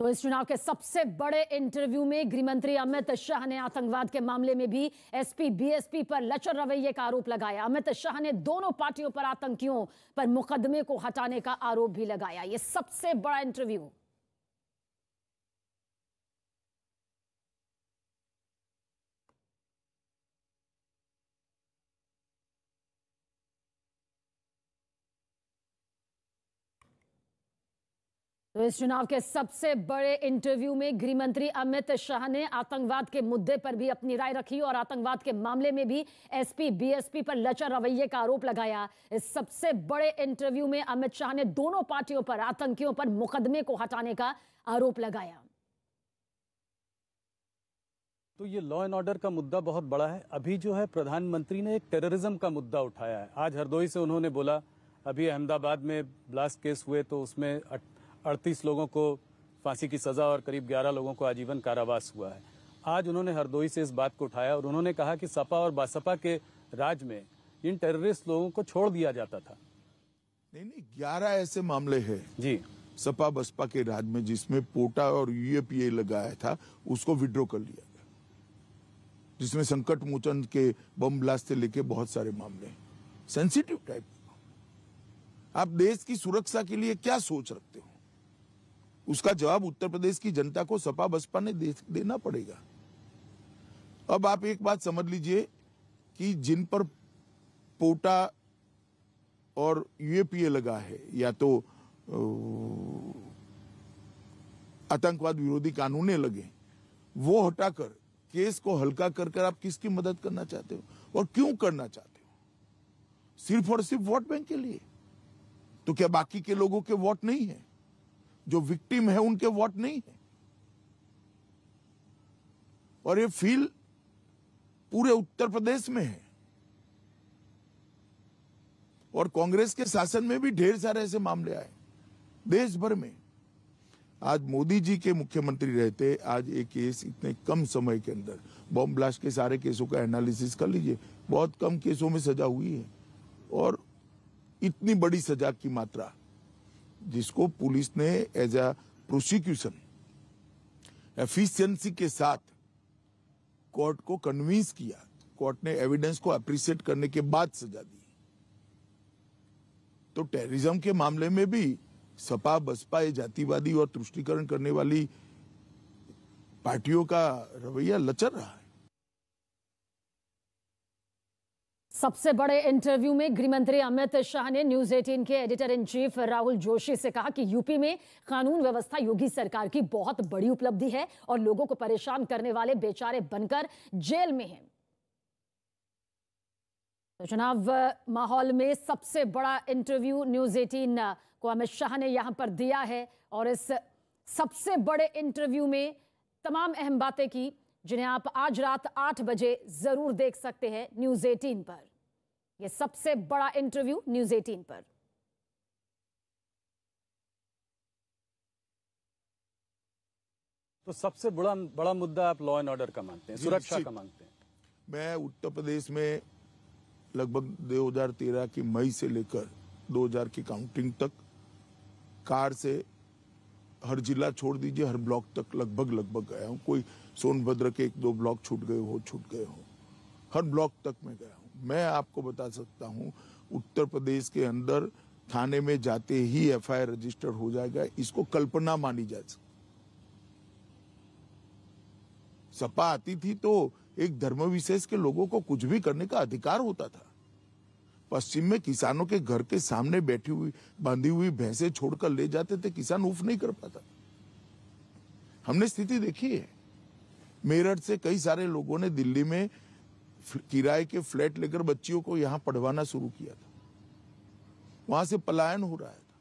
तो इस चुनाव के सबसे बड़े इंटरव्यू में गृहमंत्री अमित शाह ने आतंकवाद के मामले में भी एसपी बीएसपी पर लचर रवैये का आरोप लगाया। अमित शाह ने दोनों पार्टियों पर आतंकियों पर मुकदमे को हटाने का आरोप भी लगाया। यह सबसे बड़ा इंटरव्यू। तो इस चुनाव के सबसे बड़े इंटरव्यू में गृहमंत्री अमित शाह ने आतंकवाद के मुद्दे पर भी अपनी राय रखी और आतंकवाद के मामले में भी एसपी बीएसपी पर लचर रवैये का आरोप लगाया। इस सबसे बड़े इंटरव्यू में अमित शाह ने दोनों पार्टियों पर आतंकियों पर मुकदमे को हटाने का आरोप लगाया। तो ये लॉ एंड ऑर्डर का मुद्दा बहुत बड़ा है। अभी जो है प्रधानमंत्री ने एक टेररिज्म का मुद्दा उठाया है। आज हरदोई से उन्होंने बोला, अभी अहमदाबाद में ब्लास्ट केस हुए तो उसमें 38 लोगों को फांसी की सजा और करीब 11 लोगों को आजीवन कारावास हुआ है। आज उन्होंने हरदोई से इस बात को उठाया और उन्होंने कहा कि सपा और बसपा के राज में इन टेररिस्ट लोगों को छोड़ दिया जाता था। नहीं, 11 ऐसे मामले हैं जी सपा बसपा के राज में जिसमें पोटा और यूएपीए लगाया था, उसको विड्रॉ कर लिया गया, जिसमें संकट मोचन के बम ब्लास्ट से लेके बहुत सारे मामले सेंसिटिव टाइप। आप देश की सुरक्षा के लिए क्या सोच रखते हो, उसका जवाब उत्तर प्रदेश की जनता को सपा बसपा ने देना पड़ेगा। अब आप एक बात समझ लीजिए कि जिन पर पोटा और यूएपीए लगा है, या तो आतंकवाद विरोधी कानून लगे, वो हटाकर केस को हल्का कर आप किसकी मदद करना चाहते हो और क्यों करना चाहते हो? सिर्फ और सिर्फ वोट बैंक के लिए? तो क्या बाकी के लोगों के वोट नहीं है? जो विक्टिम है उनके वोट नहीं है? और ये फील पूरे उत्तर प्रदेश में है और कांग्रेस के शासन में भी ढेर सारे ऐसे मामले आए देश भर में। आज मोदी जी के मुख्यमंत्री रहते, आज एक केस इतने कम समय के अंदर, बॉम्ब ब्लास्ट के सारे केसों का एनालिसिस कर लीजिए, बहुत कम केसों में सजा हुई है। और इतनी बड़ी सजा की मात्रा जिसको पुलिस ने एज अ प्रोसिक्यूशन एफिशिएंसी के साथ कोर्ट को कन्विंस किया, कोर्ट ने एविडेंस को अप्रिशिएट करने के बाद सजा दी। तो टेररिज्म के मामले में भी सपा बसपा ये जातिवादी और तुष्टीकरण करने वाली पार्टियों का रवैया लचर रहा है। सबसे बड़े इंटरव्यू में गृहमंत्री अमित शाह ने न्यूज 18 के editor in chief Rahul Joshi से कहा कि यूपी में कानून व्यवस्था योगी सरकार की बहुत बड़ी उपलब्धि है और लोगों को परेशान करने वाले बेचारे बनकर जेल में हैं। तो चुनाव माहौल में सबसे बड़ा इंटरव्यू न्यूज 18 को अमित शाह ने यहां पर दिया है और इस सबसे बड़े इंटरव्यू में तमाम अहम बातें की, जिन्हें आप आज रात 8 बजे जरूर देख सकते हैं न्यूज 18 पर। यह सबसे बड़ा इंटरव्यू न्यूज 18 पर। तो सबसे बड़ा मुद्दा आप लॉ एंड ऑर्डर का मानते हैं, सुरक्षा का मानते हैं? मैं उत्तर प्रदेश में लगभग 2013 की मई से लेकर 2000 की काउंटिंग तक कार से हर जिला छोड़ दीजिए, हर ब्लॉक तक लगभग गया हूँ। कोई सोनभद्र के 1-2 ब्लॉक छूट गए हो, हर ब्लॉक तक मैं गया हूँ। मैं आपको बता सकता हूँ, उत्तर प्रदेश के अंदर थाने में जाते ही एफआईआर रजिस्टर हो जाएगा, इसको कल्पना मानी जा सकती। सपा आती थी तो एक धर्म विशेष के लोगों को कुछ भी करने का अधिकार होता था। पश्चिम में किसानों के घर के सामने बांधी हुई भैंसें छोड़कर ले जाते थे, किसान उफ नहीं कर पाता। हमने स्थिति देखी है। मेरठ से कई सारे लोगों ने दिल्ली में किराए के फ्लैट लेकर बच्चियों को यहां पढ़वाना शुरू किया था, वहां से पलायन हो रहा था।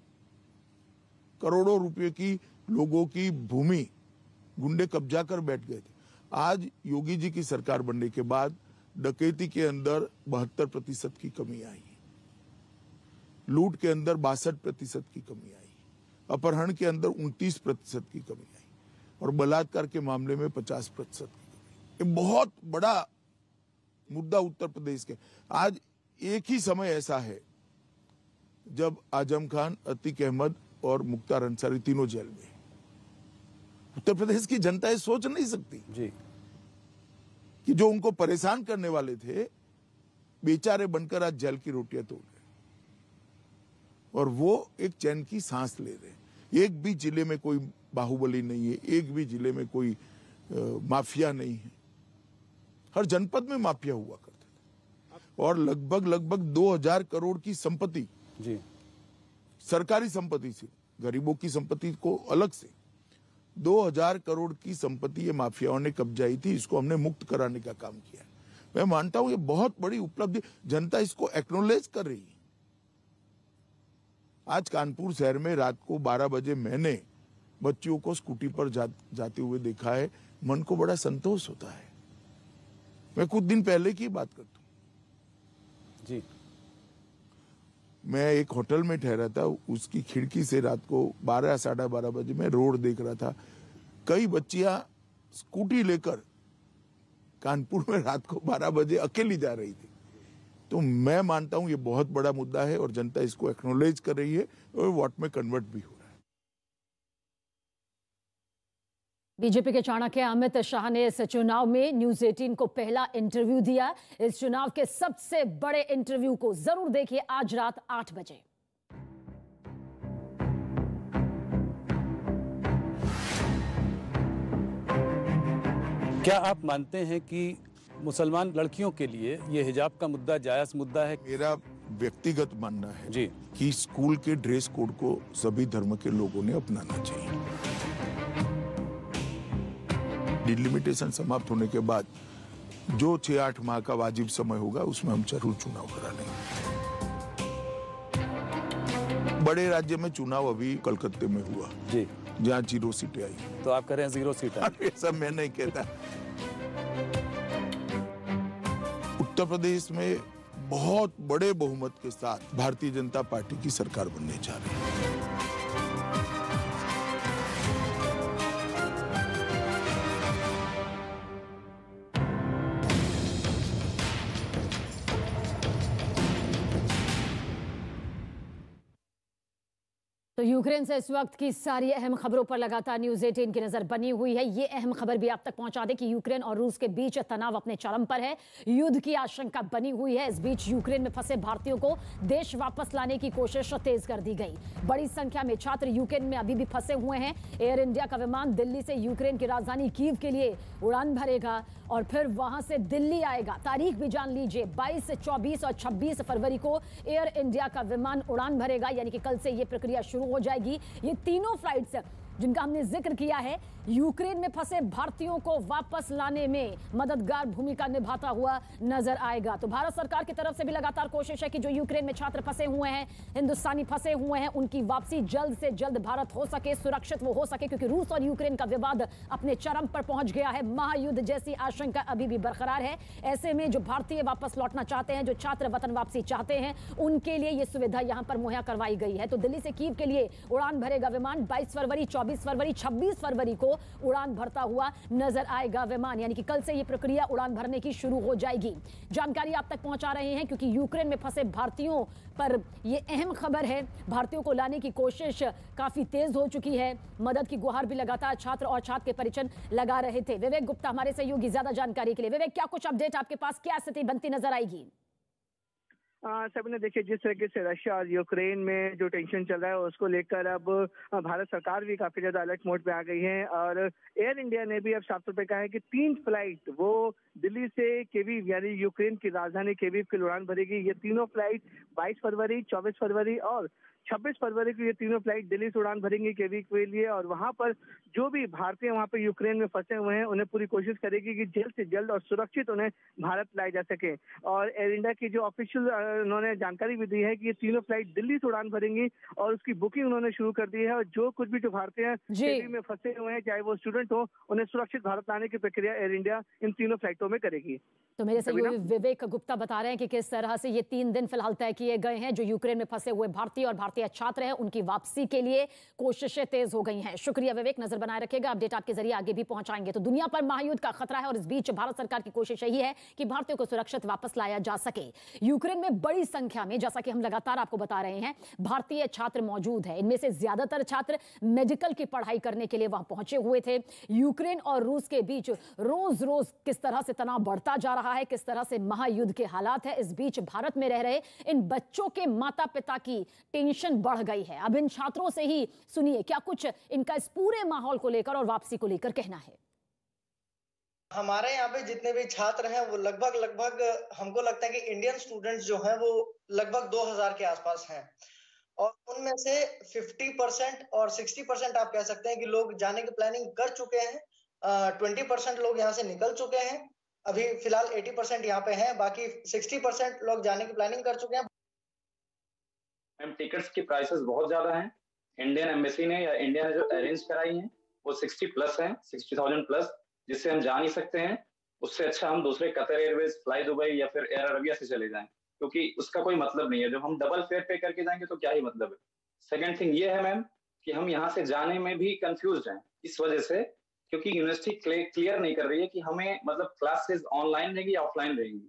करोड़ों रुपए की लोगों की भूमि गुंडे कब्जा कर बैठ गए थे। आज योगी जी की सरकार बनने के बाद डकैती के अंदर 72% की कमी आई, लूट के अंदर 62% की कमी आई, अपहरण के अंदर 29% की कमी आई और बलात्कार के मामले में 50% की कमी। ये बहुत बड़ा मुद्दा उत्तर प्रदेश के। आज एक ही समय ऐसा है जब आजम खान, अतीक अहमद और मुख्तार अंसारी तीनों जेल में। उत्तर प्रदेश की जनता ये सोच नहीं सकती जी कि जो उनको परेशान करने वाले थे बेचारे बनकर आज जेल की रोटियां तोड़ रहे और वो एक चैन की सांस ले रहे। एक भी जिले में कोई बाहुबली नहीं है, एक भी जिले में कोई माफिया नहीं है। हर जनपद में माफिया हुआ करते थे और लगभग 2000 करोड़ की संपत्ति जी सरकारी संपत्ति से, गरीबों की संपत्ति को अलग से 2000 करोड़ की संपत्ति ये माफियाओं ने कब्जाई थी। इसको हमने मुक्त कराने का काम किया। मैं मानता हूं ये बहुत बड़ी उपलब्धि, जनता इसको एक्नॉलेज कर रही है। आज कानपुर शहर में रात को 12 बजे मैंने बच्चियों को स्कूटी पर जाते हुए देखा है, मन को बड़ा संतोष होता है। मैं कुछ दिन पहले की बात करता हूं जी। मैं एक होटल में ठहरा था, उसकी खिड़की से रात को 12 या 12:30 बजे मैं रोड देख रहा था। कई बच्चियां स्कूटी लेकर कानपुर में रात को 12 बजे अकेली जा रही थी। तो मैं मानता हूं ये बहुत बड़ा मुद्दा है और जनता इसको एक्नॉलेज कर रही है और वोट में कन्वर्ट भी हो रहा है। बीजेपी के चाणक्य अमित शाह ने इस चुनाव में न्यूज 18 को पहला इंटरव्यू दिया। इस चुनाव के सबसे बड़े इंटरव्यू को जरूर देखिए आज रात 8 बजे। क्या आप मानते हैं कि मुसलमान लड़कियों के लिए ये हिजाब का मुद्दा जायज मुद्दा है? मेरा व्यक्तिगत मानना है जी कि स्कूल के ड्रेस कोड को सभी धर्म के लोगों ने अपनाना चाहिए। डिलिमिटेशन समाप्त होने के बाद जो 6-8 माह का वाजिब समय होगा उसमें हम जरूर चुनाव करा लेंगे। बड़े राज्य में चुनाव अभी कलकत्ते में हुआ जी, जहाँ 0 सीटें आई। तो आप कह रहे हैं 0 सीट है? ऐसा मैं नहीं कहता। उत्तर प्रदेश में बहुत बड़े बहुमत के साथ भारतीय जनता पार्टी की सरकार बनने जा रही है। तो यूक्रेन से इस वक्त की सारी अहम खबरों पर लगातार न्यूज 18 की नजर बनी हुई है। ये अहम खबर भी आप तक पहुंचा दें कि यूक्रेन और रूस के बीच तनाव अपने चरम पर है। युद्ध की आशंका बनी हुई है। इस बीच यूक्रेन में फंसे भारतीयों को देश वापस लाने की कोशिश तेज कर दी गई। बड़ी संख्या में छात्र यूक्रेन में अभी भी फंसे हुए हैं। एयर इंडिया का विमान दिल्ली से यूक्रेन की राजधानी कीव के लिए उड़ान भरेगा और फिर वहां से दिल्ली आएगा। तारीख भी जान लीजिए, 22, 24 और 26 फरवरी को एयर इंडिया का विमान उड़ान भरेगा, यानी कि कल से ये प्रक्रिया शुरू हो जाएगी। ये तीनों फ्लाइट्स जिनका हमने जिक्र किया है यूक्रेन में फंसे भारतीयों को वापस लाने में मददगार भूमिका निभाता हुआ नजर आएगा। तो भारत सरकार की तरफ से भी लगातार कोशिश है कि जो यूक्रेन में छात्र फंसे हुए हैं, हिंदुस्तानी फंसे हुए हैं, उनकी वापसी जल्द से जल्द भारत हो सके, सुरक्षित वो हो सके, क्योंकि रूस और यूक्रेन का विवाद अपने चरम पर पहुंच गया है। महायुद्ध जैसी आशंका अभी भी बरकरार है। ऐसे में जो भारतीय वापस लौटना चाहते हैं, जो छात्र वतन वापसी चाहते हैं, उनके लिए यह सुविधा यहां पर मुहैया करवाई गई है। तो दिल्ली से कीव के लिए उड़ान भरेगा विमान। 22 फरवरी, 24 फरवरी, 26 फरवरी को उड़ान भरता हुआ नजर आएगा विमान, यानी कि कल से यह प्रक्रिया उड़ान भरने की शुरू हो जाएगी। जानकारी आप तक पहुंचा रहे हैं क्योंकि यूक्रेन में फंसे भारतीयों पर यह अहम खबर है। भारतीयों को लाने की कोशिश काफी तेज हो चुकी है। मदद की गुहार भी लगातार छात्र और छात्र के परिजन लगा रहे थे। विवेक गुप्ता हमारे सहयोगी ज्यादा जानकारी के लिए। विवेक, क्या कुछ अपडेट आपके पास, क्या स्थिति बनती नजर आएगी? सभी ने देखिए जिस तरीके से रशिया और यूक्रेन में जो टेंशन चल रहा है उसको लेकर अब भारत सरकार भी काफी ज्यादा अलर्ट मोड पे आ गई है और एयर इंडिया ने भी अब साफ तौर पे कहा है कि 3 फ्लाइट वो दिल्ली से केवीव यानी यूक्रेन की राजधानी केवीव की उड़ान भरेगी। ये तीनों फ्लाइट 22 फरवरी, 24 फरवरी और 26 फरवरी को ये तीनों फ्लाइट दिल्ली से उड़ान भरेंगी केवीव के लिए और वहां पर जो भी भारतीय वहां पर यूक्रेन में फंसे हुए हैं उन्हें पूरी कोशिश करेगी कि जल्द से जल्द और सुरक्षित उन्हें भारत लाए जा सके। और एयर इंडिया की जो ऑफिशियल उन्होंने जानकारी भी दी है कि ये तीनों फ्लाइट दिल्ली से उड़ान भरेंगी और उसकी बुकिंग उन्होंने शुरू कर दी है और जो कुछ भी जो भारतीय केवीव में फंसे हुए हैं, चाहे वो स्टूडेंट हो, उन्हें सुरक्षित भारत लाने की प्रक्रिया एयर इंडिया इन तीनों फ्लाइटों में करेगी। तो मेरे सहयोगी विवेक गुप्ता बता रहे हैं कि किस तरह से ये 3 दिन फिलहाल तय किए गए हैं जो यूक्रेन में फंसे हुए भारतीय और भारतीय भारतीय छात्र हैं उनकी वापसी के लिए कोशिशें तेज हो गई हैं। शुक्रिया विवेक, नजर बनाए रखिएगा, अपडेट आपके जरिए आगे भी पहुंचाएंगे। तो दुनिया पर महायुद्ध का खतरा है और इस बीच भारत सरकार की कोशिश यही है कि भारतीयों को सुरक्षित वापस लाया जा सके। यूक्रेन में बड़ी संख्या में, जैसा कि हम लगातार आपको बता रहे हैं, भारतीय छात्र मौजूद है। इनमें से ज्यादातर छात्र मेडिकल की पढ़ाई करने के लिए वहां पहुंचे हुए थे। यूक्रेन और रूस के बीच रोज रोज किस तरह से तनाव बढ़ता जा रहा है, किस तरह से महायुद्ध के हालात है, इस बीच भारत में रह रहे इन बच्चों के माता पिता की टेंशन बढ़ गई है। अब इन छात्रों से ही सुनिए क्या कुछ इनका इस पूरे माहौल को लेकर और वापसी को लेकर कहना है। हमारे यहाँ पे जितने भी छात्र हैं वो लगभग हमको लगता है कि इंडियन स्टूडेंट्स जो हैं वो लगभग 2000 के आसपास हैं, और उनमें से 50% और 60% आप कह सकते हैं कि लोग जाने की प्लानिंग कर चुके हैं। 20% लोग यहाँ से निकल चुके हैं, अभी फिलहाल 80% यहाँ पे हैं, बाकी 60% लोग जाने की प्लानिंग कर चुके हैं। मैम, टिकट्स की प्राइसेस बहुत ज्यादा हैं। इंडियन एम्बेसी ने या इंडिया ने जो अरेंज कराई हैं वो 60 प्लस हैं, 60,000 प्लस, जिससे हम जा नहीं सकते हैं। उससे अच्छा हम दूसरे कतर एयरवेज, फ्लाई दुबई या फिर एयर अरबिया से चले जाएं, क्योंकि उसका कोई मतलब नहीं है। जब हम डबल फेयर पे करके जाएंगे तो क्या ही मतलब है। सेकंड थिंग ये है मैम कि हम यहाँ से जाने में भी कंफ्यूज हैं, इस वजह से क्योंकि यूनिवर्सिटी क्लियर नहीं कर रही है कि हमें मतलब क्लासेस ऑनलाइन रहेगी या ऑफलाइन रहेंगी।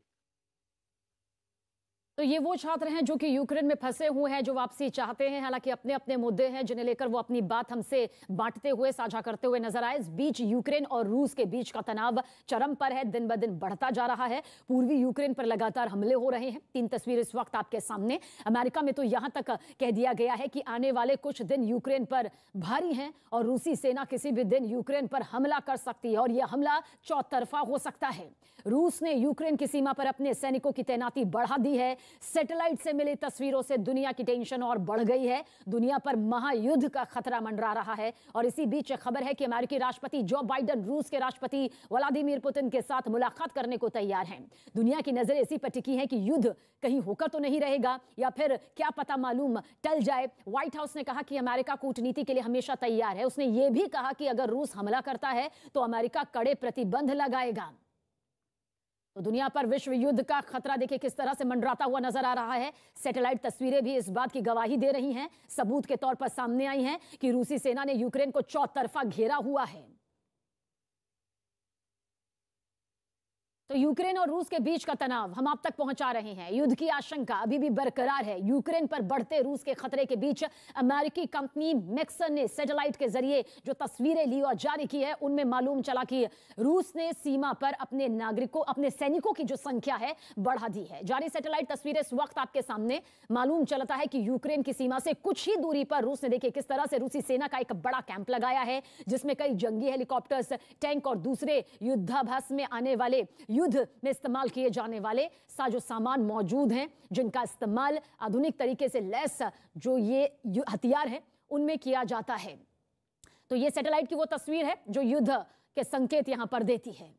तो ये वो छात्र हैं जो कि यूक्रेन में फंसे हुए हैं, जो वापसी चाहते हैं। हालांकि अपने अपने मुद्दे हैं जिन्हें लेकर वो अपनी बात हमसे बांटते हुए, साझा करते हुए नजर आए। इस बीच यूक्रेन और रूस के बीच का तनाव चरम पर है, दिन ब दिन बढ़ता जा रहा है। पूर्वी यूक्रेन पर लगातार हमले हो रहे हैं। 3 तस्वीरें इस वक्त आपके सामने। अमेरिका में तो यहां तक कह दिया गया है कि आने वाले कुछ दिन यूक्रेन पर भारी हैं और रूसी सेना किसी भी दिन यूक्रेन पर हमला कर सकती है और यह हमला चौतरफा हो सकता है। रूस ने यूक्रेन की सीमा पर अपने सैनिकों की तैनाती बढ़ा दी है। सैटेलाइट से मिली तस्वीरों से दुनिया की टेंशन और बढ़ गई है। दुनिया पर महायुद्ध का खतरा मंडरा रहा है। और इसी बीच खबर है कि अमेरिकी राष्ट्रपति जो बाइडेन रूस के राष्ट्रपति व्लादिमीर पुतिन के साथ मुलाकात करने को तैयार हैं। दुनिया की नजरें इसी पर टिकी हैं कि युद्ध कहीं होकर तो नहीं रहेगा, या फिर क्या पता मालूम टल जाए। व्हाइट हाउस ने कहा कि अमेरिका कूटनीति के लिए हमेशा तैयार है। उसने ये भी कहा कि अगर रूस हमला करता है तो अमेरिका कड़े प्रतिबंध लगाएगा। तो दुनिया पर विश्व युद्ध का खतरा देखिए किस तरह से मंडराता हुआ नजर आ रहा है। सैटेलाइट तस्वीरें भी इस बात की गवाही दे रही हैं, सबूत के तौर पर सामने आई हैं कि रूसी सेना ने यूक्रेन को चौतरफा घेरा हुआ है। तो यूक्रेन और रूस के बीच का तनाव हम आप तक पहुंचा रहे हैं। युद्ध की आशंका अभी भी बरकरार है। यूक्रेन पर बढ़ते रूस के खतरे के बीच अमेरिकी कंपनी मैक्सन ने सैटेलाइट के जरिए जो तस्वीरें ली और जारी की है, उनमें मालूम चला कि रूस ने सीमा पर अपने नागरिकों, अपने सैनिकों की जो संख्या है बढ़ा दी है। जारी सैटेलाइट तस्वीरें इस वक्त आपके सामने। मालूम चलता है कि यूक्रेन की सीमा से कुछ ही दूरी पर रूस ने देखिए किस तरह से रूसी सेना का एक बड़ा कैंप लगाया है, जिसमें कई जंगी हेलीकॉप्टर्स, टैंक और दूसरे युद्धाभ्यास में आने वाले, युद्ध में इस्तेमाल किए जाने वाले साजो सामान मौजूद हैं, जिनका इस्तेमाल आधुनिक तरीके से लैस जो ये हथियार हैं उनमें किया जाता है। तो ये सैटेलाइट की वो तस्वीर है जो युद्ध के संकेत यहां पर देती है।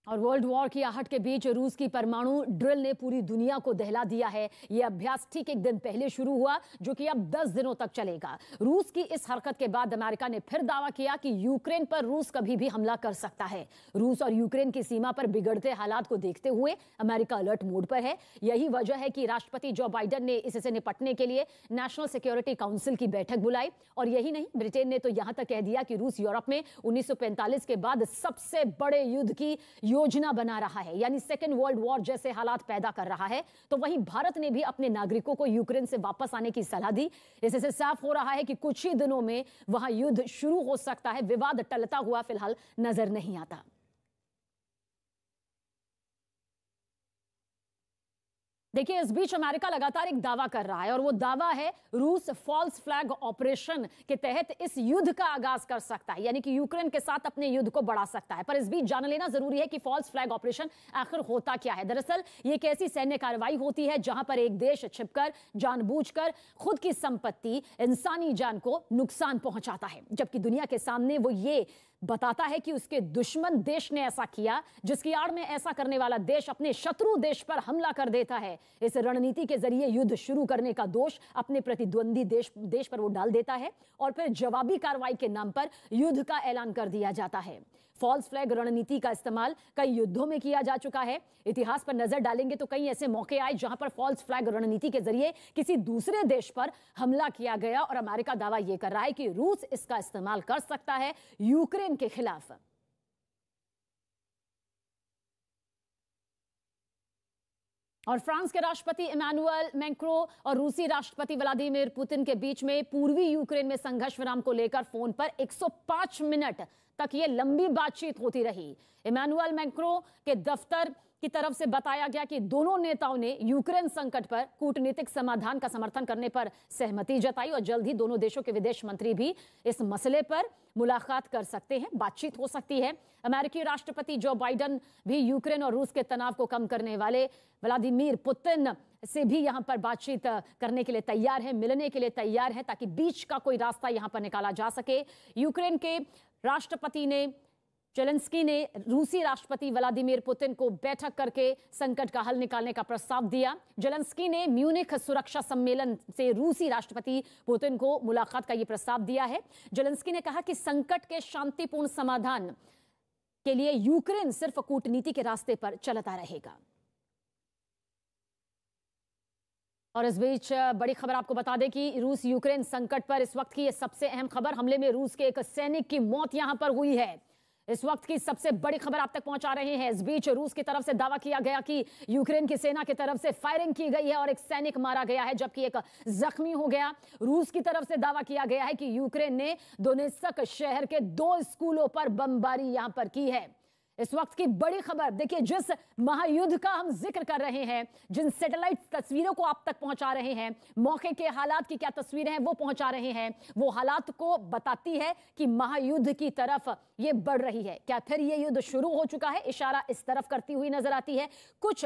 और वर्ल्ड वॉर की आहट के बीच रूस की परमाणु ड्रिल ने पूरी दुनिया को दहला दिया है। यह अभ्यास ठीक एक दिन पहले शुरू हुआ, जो कि अब 10 दिनों तक चलेगा। रूस की इस हरकत के बाद अमेरिका ने फिर दावा किया कि यूक्रेन पर रूस कभी भी हमला कर सकता है। रूस और यूक्रेन की सीमा पर बिगड़ते हालात को देखते हुए अमेरिका अलर्ट मोड पर है। यही वजह है कि राष्ट्रपति जो बाइडेन ने इससे निपटने के लिए नेशनल सिक्योरिटी काउंसिल की बैठक बुलाई। और यही नहीं, ब्रिटेन ने तो यहां तक कह दिया कि रूस यूरोप में 1945 के बाद सबसे बड़े युद्ध की योजना बना रहा है, यानी सेकेंड वर्ल्ड वॉर जैसे हालात पैदा कर रहा है। तो वहीं भारत ने भी अपने नागरिकों को यूक्रेन से वापस आने की सलाह दी। इससे साफ हो रहा है कि कुछ ही दिनों में वहां युद्ध शुरू हो सकता है। विवाद टलता हुआ फिलहाल नजर नहीं आता। देखिए, इस बीच अमेरिका लगातार एक दावा कर रहा है और वो दावा है रूस फॉल्स फ्लैग ऑपरेशन के तहत इस युद्ध का आगाज कर सकता है, यानी कि यूक्रेन के साथ अपने युद्ध को बढ़ा सकता है। पर इस बीच जान लेना जरूरी है कि फॉल्स फ्लैग ऑपरेशन आखिर होता क्या है। दरअसल ये एक ऐसी सैन्य कार्रवाई होती है जहां पर एक देश छिपकर, जानबूझकर खुद की संपत्ति, इंसानी जान को नुकसान पहुंचाता है, जबकि दुनिया के सामने वो ये बताता है कि उसके दुश्मन देश ने ऐसा किया, जिसकी आड़ में ऐसा करने वाला देश अपने शत्रु देश पर हमला कर देता है। इस रणनीति के जरिए युद्ध शुरू करने का दोष अपने प्रतिद्वंदी देश पर वो डाल देता है और फिर जवाबी कार्रवाई के नाम पर युद्ध का ऐलान कर दिया जाता है। फॉल्स फ्लैग रणनीति का इस्तेमाल कई युद्धों में किया जा चुका है। इतिहास पर नजर डालेंगे तो कई ऐसे मौके आए जहां पर फॉल्स फ्लैग रणनीति के जरिए किसी दूसरे देश पर हमला किया गया और अमेरिका दावा यह कर रहा है कि रूस इसका इस्तेमाल कर सकता है यूक्रेन के खिलाफ। और फ्रांस के राष्ट्रपति इमैनुअल मैक्रो और रूसी राष्ट्रपति व्लादिमीर पुतिन के बीच में पूर्वी यूक्रेन में संघर्ष विराम को लेकर फोन पर 105 मिनट तक ये लंबी बातचीत होती रही। इमैनुअल मैक्रो के दफ्तर की तरफ से बताया गया कि दोनों नेताओं ने यूक्रेन संकट पर कूटनीतिक समाधान का समर्थन करने पर सहमति जताई और जल्द ही दोनों देशों के विदेश मंत्री भी इस मसले पर मुलाकात कर सकते हैं, बातचीत हो सकती है। अमेरिकी राष्ट्रपति जो बाइडेन भी यूक्रेन और रूस के तनाव को कम करने वाले व्लादिमीर पुतिन से भी यहां पर बातचीत करने के लिए तैयार है, मिलने के लिए तैयार है, ताकि बीच का कोई रास्ता यहां पर निकाला जा सके। यूक्रेन के राष्ट्रपति ने जेलेंस्की ने रूसी राष्ट्रपति व्लादिमीर पुतिन को बैठक करके संकट का हल निकालने का प्रस्ताव दिया। जेलेंस्की ने म्यूनिख सुरक्षा सम्मेलन से रूसी राष्ट्रपति पुतिन को मुलाकात का यह प्रस्ताव दिया है। जेलेंस्की ने कहा कि संकट के शांतिपूर्ण समाधान के लिए यूक्रेन सिर्फ कूटनीति के रास्ते पर चलता रहेगा। और इस बीच बड़ी खबर आपको बता दें कि रूस यूक्रेन संकट पर इस वक्त की यह सबसे अहम खबर, हमले में रूस के एक सैनिक की मौत यहां पर हुई है। इस वक्त की सबसे बड़ी खबर आप तक पहुंचा रहे हैं। इस बीच रूस की तरफ से दावा किया गया कि यूक्रेन की सेना की तरफ से फायरिंग की गई है और एक सैनिक मारा गया है, जबकि एक जख्मी हो गया। रूस की तरफ से दावा किया गया है कि यूक्रेन ने दोनेत्स्क शहर के 2 स्कूलों पर बमबारी यहां पर की है। इस वक्त की बड़ी खबर देखिए, जिस महायुद्ध का हम जिक्र कर रहे हैं, जिन सैटेलाइट तस्वीरों को आप तक पहुंचा रहे हैं, मौके के हालात की क्या तस्वीरें हैं वो पहुंचा रहे हैं, वो हालात को बताती है कि महायुद्ध की तरफ ये बढ़ रही है। क्या फिर ये युद्ध शुरू हो चुका है? इशारा इस तरफ करती हुई नजर आती है। कुछ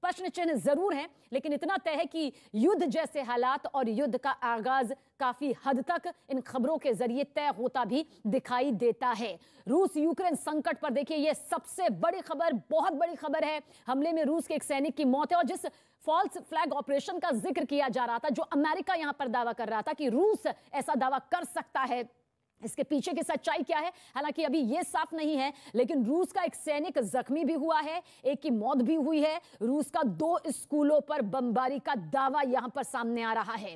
प्रश्न चिन्ह जरूर हैं, लेकिन इतना तय है कि युद्ध जैसे हालात और युद्ध का आगाज काफी हद तक इन खबरों के जरिए तय होता भी दिखाई देता है। रूस यूक्रेन संकट पर देखिए, यह सबसे बड़ी खबर, बहुत बड़ी खबर है। हमले में रूस के एक सैनिक की मौत है और जिस फॉल्स फ्लैग ऑपरेशन का जिक्र किया जा रहा था, जो अमेरिका यहां पर दावा कर रहा था कि रूस ऐसा दावा कर सकता है, इसके पीछे की सच्चाई क्या है हालांकि अभी यह साफ नहीं है, लेकिन रूस का एक सैनिक जख्मी भी हुआ है, एक की मौत भी हुई है। रूस का 2 स्कूलों पर बमबारी का दावा यहां पर सामने आ रहा है।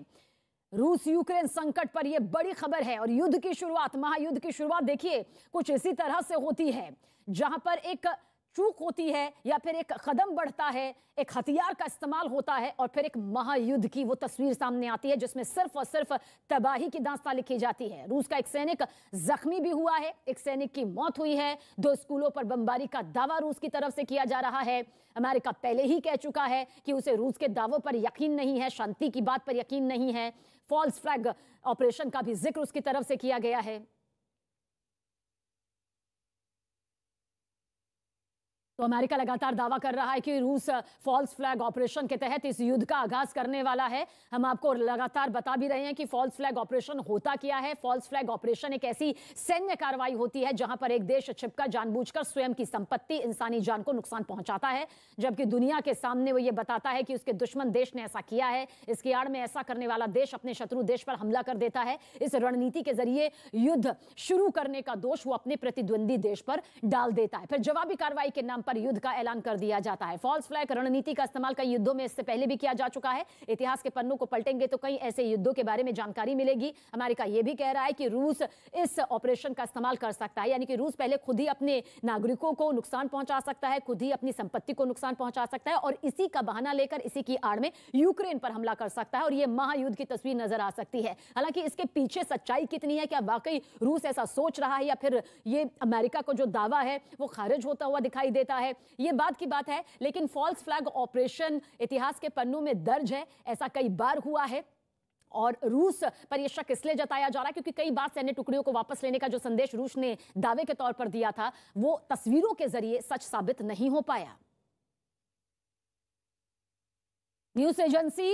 रूस यूक्रेन संकट पर यह बड़ी खबर है और युद्ध की शुरुआत, महायुद्ध की शुरुआत देखिए कुछ इसी तरह से होती है, जहां पर एक चूक होती है या फिर एक कदम बढ़ता है, एक हथियार का इस्तेमाल होता है और फिर एक महायुद्ध की वो तस्वीर सामने आती है जिसमें सिर्फ और सिर्फ तबाही की दास्तां लिखी जाती है। रूस का एक सैनिक जख्मी भी हुआ है, एक सैनिक की मौत हुई है, 2 स्कूलों पर बमबारी का दावा रूस की तरफ से किया जा रहा है। अमेरिका पहले ही कह चुका है कि उसे रूस के दावों पर यकीन नहीं है, शांति की बात पर यकीन नहीं है। फॉल्स फ्लैग ऑपरेशन का भी जिक्र उसकी तरफ से किया गया है। तो अमेरिका लगातार दावा कर रहा है कि रूस फॉल्स फ्लैग ऑपरेशन के तहत इस युद्ध का आगाज करने वाला है। हम आपको लगातार बता भी रहे हैं कि फॉल्स फ्लैग ऑपरेशन होता क्या है। फॉल्स फ्लैग ऑपरेशन एक ऐसी सैन्य कार्रवाई होती है जहां पर एक देश छिपकर जानबूझकर स्वयं की संपत्ति, इंसानी जान को नुकसान पहुंचाता है, जबकि दुनिया के सामने वो ये बताता है कि उसके दुश्मन देश ने ऐसा किया है। इसकी आड़ में ऐसा करने वाला देश अपने शत्रु देश पर हमला कर देता है। इस रणनीति के जरिए युद्ध शुरू करने का दोष वो अपने प्रतिद्वंदी देश पर डाल देता है, फिर जवाबी कार्रवाई के नाम पर युद्ध का ऐलान कर दिया जाता है। फॉल्स फ्लैग रणनीति का इस्तेमाल कई युद्धों में इससे पहले भी किया जा चुका है। इतिहास के पन्नों को पलटेंगे तो कई ऐसे युद्धों के बारे में जानकारी मिलेगी। अमेरिका यह भी कह रहा है कि रूस इस ऑपरेशन का इस्तेमाल कर सकता है, यानी कि रूस पहले खुद ही अपने नागरिकों को नुकसान पहुंचा सकता है, खुद ही अपनी संपत्ति को नुकसान पहुंचा सकता है और इसी का बहाना लेकर इसी की आड़ में यूक्रेन पर हमला कर सकता है और यह महायुद्ध की तस्वीर नजर आ सकती है। हालांकि इसके पीछे सच्चाई कितनी है, क्या वाकई रूस ऐसा सोच रहा है या फिर ये अमेरिका को जो दावा है वो खारिज होता हुआ दिखाई देता है, ये बात की बात है। लेकिन फॉल्स फ्लैग ऑपरेशन इतिहास के पन्नों में दर्ज है, ऐसा कई बार हुआ है और रूस पर यह शक इसलिए जताया जा रहा है क्योंकि कई बार सैन्य टुकड़ियों को वापस लेने का जो संदेश रूस ने दावे के तौर पर दिया था वो तस्वीरों के जरिए सच साबित नहीं हो पाया। न्यूज एजेंसी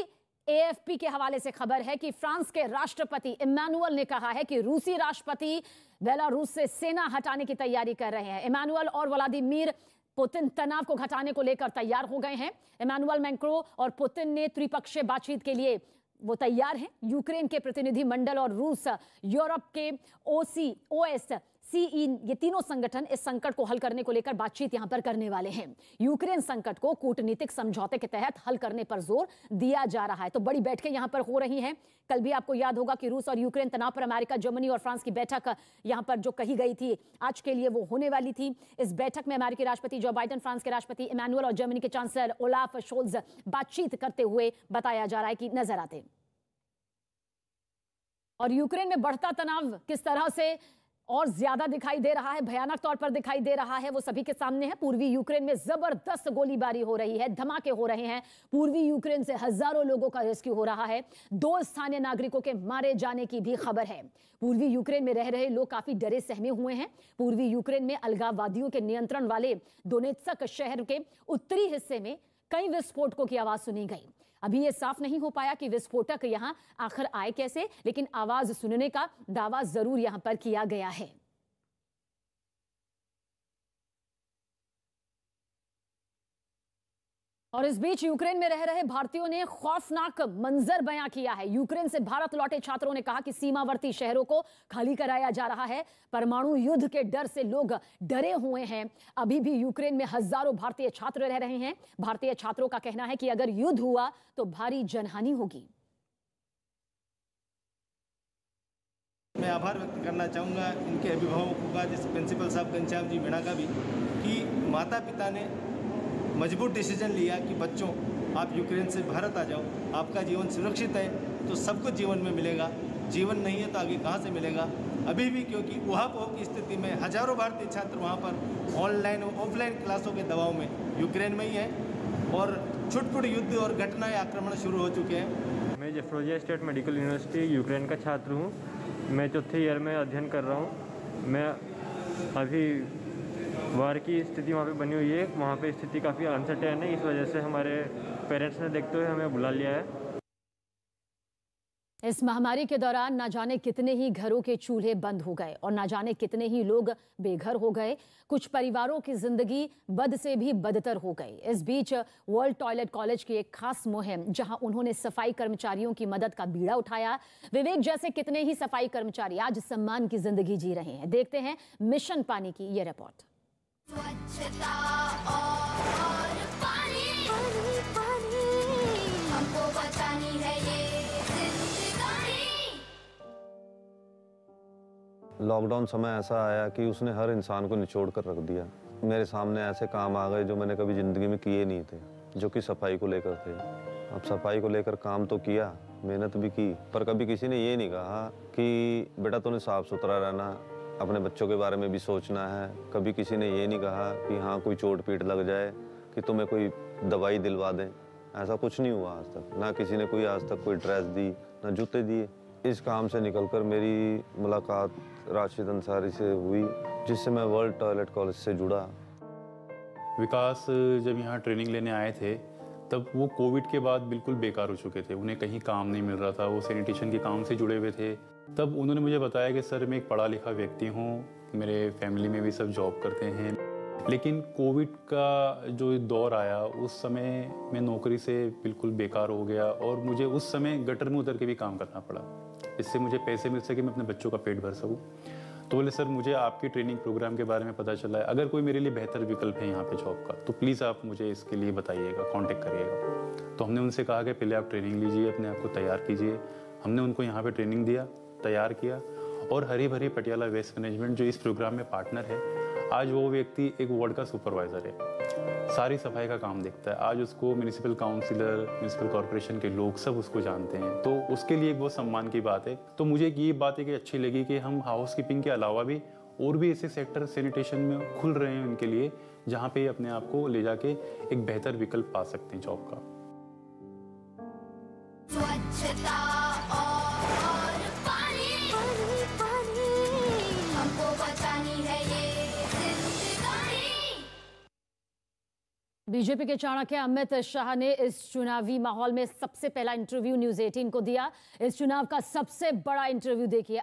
एएफपी के हवाले से खबर है कि फ्रांस के राष्ट्रपति इमैनुअल ने कहा है कि रूसी राष्ट्रपति बेलारूस से सेना हटाने की तैयारी कर रहे हैं। इमैनुअल और व्लादिमीर पुतिन तनाव को घटाने को लेकर तैयार हो गए हैं। इमैनुअल मैक्रो और पुतिन ने त्रिपक्षीय बातचीत के लिए वो तैयार हैं। यूक्रेन के प्रतिनिधि मंडल और रूस यूरोप के ओएस ये तीनों संगठन इस संकट को हल करने को लेकर बातचीत यहां पर करने वाले हैं। यूक्रेन संकट को कूटनीतिक समझौते के तहत हल करने पर जोर दिया जा रहा है। तो बड़ी बैठकें यहां पर हो रही हैं। कल भी आपको याद होगा कि रूस और यूक्रेन तनाव पर अमेरिका, जर्मनी और फ्रांस की बैठक यहां पर जो कही गई थी आज के लिए वो होने वाली थी। इस बैठक में अमेरिकी राष्ट्रपति जो बाइडेन, फ्रांस के राष्ट्रपति इमैनुअल और जर्मनी के चांसलर ओलाफ शोल्ज बातचीत करते हुए बताया जा रहा है कि नजर आते। और यूक्रेन में बढ़ता तनाव किस तरह से और ज्यादा दिखाई दे रहा है, भयानक तौर पर दिखाई दे रहा है, वो सभी के सामने है। पूर्वी यूक्रेन में जबरदस्त गोलीबारी हो रही है, धमाके हो रहे हैं। पूर्वी यूक्रेन से हजारों लोगों का रेस्क्यू हो रहा है। 2 स्थानीय नागरिकों के मारे जाने की भी खबर है। पूर्वी यूक्रेन में रह रहे लोग काफी डरे सहमे हुए हैं। पूर्वी यूक्रेन में अलगाववादियों के नियंत्रण वाले दोनेत्स्क शहर के उत्तरी हिस्से में कई विस्फोटकों की आवाज सुनी गई। अभी यह साफ नहीं हो पाया कि विस्फोटक यहां आखिर आए कैसे, लेकिन आवाज सुनने का दावा जरूर यहां पर किया गया है। और इस बीच यूक्रेन में रह रहे भारतीयों ने खौफनाक मंजर बयां किया है। यूक्रेन से भारत लौटे छात्रों ने कहा कि सीमावर्ती शहरों को खाली कराया जा रहा है। परमाणु युद्ध के डर से लोग डरे हुए हैं। अभी भी यूक्रेन में हजारों भारतीय छात्र रह रहे हैं। भारतीय छात्रों का कहना है कि अगर युद्ध हुआ तो भारी जनहानि होगी। मैं आभार व्यक्त करना चाहूँगा इनके अभिभावकों का, जैसे प्रिंसिपल साहब घनश्याम जी मीणा का भी, कि माता पिता ने मजबूत डिसीजन लिया कि बच्चों आप यूक्रेन से भारत आ जाओ, आपका जीवन सुरक्षित है तो सब कुछ जीवन में मिलेगा, जीवन नहीं है तो आगे कहाँ से मिलेगा। अभी भी क्योंकि उहापोह की स्थिति में हजारों भारतीय छात्र वहाँ पर ऑनलाइन और ऑफलाइन क्लासों के दबाव में यूक्रेन में ही हैं और छुटपुट युद्ध और घटनाएं, आक्रमण शुरू हो चुके हैं। मैं Zaporizhzhia state medical university Ukraine का छात्र हूँ। मैं 4th ईयर में अध्ययन कर रहा हूँ। मैं अभी वार की स्थिति वहाँ पे बनी हुई है, वहाँ पे स्थिति काफ़ी अनसर्टेन है। इस वजह से हमारे पेरेंट्स ने देखते हुए हमें बुला लिया है। इस महामारी के दौरान ना जाने कितने ही घरों के चूल्हे बंद हो गए और ना जाने कितने ही लोग बेघर हो गए। कुछ परिवारों की जिंदगी बद से भी बदतर हो गई। इस बीच वर्ल्ड टॉयलेट कॉलेज की एक खास मुहिम, जहां उन्होंने सफाई कर्मचारियों की मदद का बीड़ा उठाया। विवेक जैसे कितने ही सफाई कर्मचारी आज सम्मान की जिंदगी जी रहे हैं। देखते हैं मिशन पानी की ये रिपोर्ट। स्वच्छता और पानी, पानी, पानी, हमको बचानी है ये जिंदगानी। लॉकडाउन समय ऐसा आया कि उसने हर इंसान को निचोड़ कर रख दिया। मेरे सामने ऐसे काम आ गए जो मैंने कभी जिंदगी में किए नहीं थे, जो कि सफाई को लेकर थे। अब सफाई को लेकर काम तो किया, मेहनत भी की, पर कभी किसी ने ये नहीं कहा कि बेटा तूने साफ सुथरा रहना, अपने बच्चों के बारे में भी सोचना है। कभी किसी ने ये नहीं कहा कि हाँ कोई चोट पीट लग जाए कि तुम्हें कोई दवाई दिलवा दें। ऐसा कुछ नहीं हुआ आज तक। ना किसी ने कोई आज तक कोई ड्रेस दी, ना जूते दिए। इस काम से निकलकर मेरी मुलाकात राशिद अंसारी से हुई, जिससे मैं वर्ल्ड टॉयलेट कॉलेज से जुड़ा। विकास जब यहाँ ट्रेनिंग लेने आए थे तब वो कोविड के बाद बिल्कुल बेकार हो चुके थे। उन्हें कहीं काम नहीं मिल रहा था, वो सैनिटेशन के काम से जुड़े हुए थे। तब उन्होंने मुझे बताया कि सर मैं एक पढ़ा लिखा व्यक्ति हूँ, मेरे फैमिली में भी सब जॉब करते हैं, लेकिन कोविड का जो दौर आया उस समय मैं नौकरी से बिल्कुल बेकार हो गया और मुझे उस समय गटर में उतर के भी काम करना पड़ा, इससे मुझे पैसे मिल सके, मैं अपने बच्चों का पेट भर सकूँ। तो बोले सर मुझे आपकी ट्रेनिंग प्रोग्राम के बारे में पता चला है, अगर कोई मेरे लिए बेहतर विकल्प है यहाँ पे जॉब का तो प्लीज़ आप मुझे इसके लिए बताइएगा, कांटेक्ट करिएगा। तो हमने उनसे कहा कि पहले आप ट्रेनिंग लीजिए, अपने आप को तैयार कीजिए। हमने उनको यहाँ पे ट्रेनिंग दिया, तैयार किया और हरी भरी पटियाला वेस्ट मैनेजमेंट जो इस प्रोग्राम में पार्टनर है, आज वो व्यक्ति एक वार्ड का सुपरवाइजर है, सारी सफाई का काम देखता है। आज उसको म्यूनिसिपल काउंसिलर, म्यूनिसिपल कॉर्पोरेशन के लोग सब उसको जानते हैं, तो उसके लिए एक बहुत सम्मान की बात है। तो मुझे ये बात है कि अच्छी लगी कि हम हाउस कीपिंग के अलावा भी और भी ऐसे सेक्टर सैनिटेशन में खुल रहे हैं उनके लिए, जहाँ पे अपने आप को ले जाके एक बेहतर विकल्प पा सकते हैं जॉब का। स्वच्छता और पानी, पानी, पानी, हमको बचानी है ये जिंदगानी। बीजेपी के चाणक्य अमित शाह ने इस चुनावी माहौल में सबसे पहला इंटरव्यू न्यूज़ 18 को दिया। इस चुनाव का सबसे बड़ा इंटरव्यू देखिए।